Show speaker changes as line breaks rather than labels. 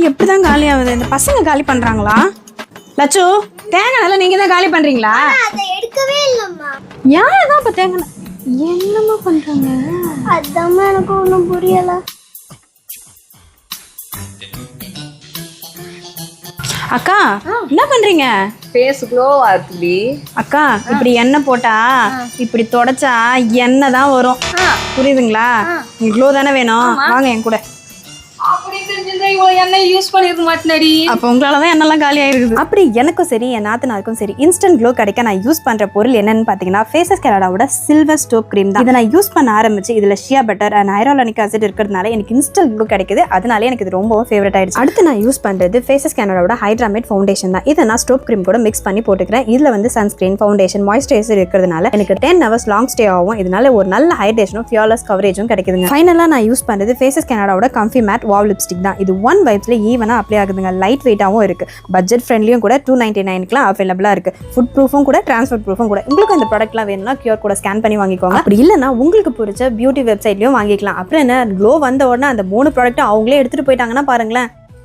எப்படிதான் காலி ஆகுது? இந்த பசங்க காலி பண்றாங்களா? லட்சு, தேங்காய் நல்லா நீங்க தான் காலி பண்றீங்களா?
அதை எடுக்கவே இல்லம்மா.
யாரதான் இப்ப தேங்காய் என்னமா பண்றாங்க?
அதாம்மா எனக்கு ஒன்றும் புரியல.
அக்கா என்ன பண்றீங்க?
ஃபேஸ் க்ளோவா இருக்குடி.
அக்கா இப்படி எண்ணெய் போட்டா இப்படி தொடச்சா எண்ணெய் தான் வரும், புரியுதுங்களா? க்ளோ தானே வேணும், வாங்க என் கூட.
அப்படி தெரிஞ்சிருந்தா இவ்வளவு எண்ணெய் யூஸ் பண்ணிருக்க மாட்டேனடி.
அப்போ உங்களாலதான் எண்ணெய்லாம் காலி ஆயிருக்குது.
அப்படி எனக்கும் சரி என் நாத்தனாருக்கும் சரி இன்ஸ்டன்ட் க்ளோ கிடைக்க நான் யூஸ் பண்ற பொருள் என்னன்னு பாத்தீங்கன்னா ஃபேஸஸ் கனடாவோட சில்வர் ஸ்டோப் கிரீம் தான். இதை நான் யூஸ் பண்ண ஆரம்பிச்சு இதுல ஷியா பட்டர் அண்ட் ஹைரோலானிக் ஆசிட் இருக்கிறதுனால எனக்கு இன்ஸ்டன்ட் க்ளோ கிடைக்குது. அதனால எனக்கு இது ரொம்ப ஃபேவரட் ஆயிடுச்சு. அடுத்து நான் யூஸ் பண்றது ஃபேஸஸ் கனடாவோட ஹைட்ராமேட் ஃபவுண்டேஷன் தான். இதை நான் ஸ்டோப் கிரீம் கூட மிக்ஸ் பண்ணி போட்டுக்கிறேன். இதுல வந்து சன்ஸ்கிரீன், ஃபவுண்டேஷன், மாய்ஸ்சரைசர் இருக்கிறதுனால எனக்கு 10 hours லாங் ஸ்டே ஆகும். இதனால ஒரு நல்ல ஹைட்ரேஷனும் ஃபியர்லெஸ் கவரேஜும் கிடைக்குதுங்க. ஃபைனலா நான் யூஸ் பண்றது ஃபேஸஸ் கனடாவோட கம்ஃபி மேட் வாவ் லிப்ஸ்டிக் தான். இது ஒன் வைப்ஸ்ல ஈவனா அப்ளை ஆகுதுங்க. லைட் வெயிட்டாகவும் இருக்கு, பட்ஜெட் ஃப்ரெண்ட்லியும் கூட. 299க்குலாம் அவைலபிளா இருக்கு. ஃபுட் ப்ரூஃபும் கூட, டிரான்ஸ்போர்ட் ப்ரூஃபும் கூட. உங்களுக்கு இந்த ப்ராடக்ட்லாம் வேணும்னா கியூஆர் கூட ஸ்கேன் பண்ணி வாங்கிக்கோங்க. அப்படி இல்லைன்னா உங்களுக்கு பிடிச்ச பியூட்டி வெப்சைட்லயும் வாங்கிக்கலாம். அப்புறம் என்ன, க்ளோ வந்த உடனே அந்த 3 ப்ராடக்ட்டும் அவங்களே எடுத்துட்டு போயிட்டாங்கன்னா பாருங்களேன்.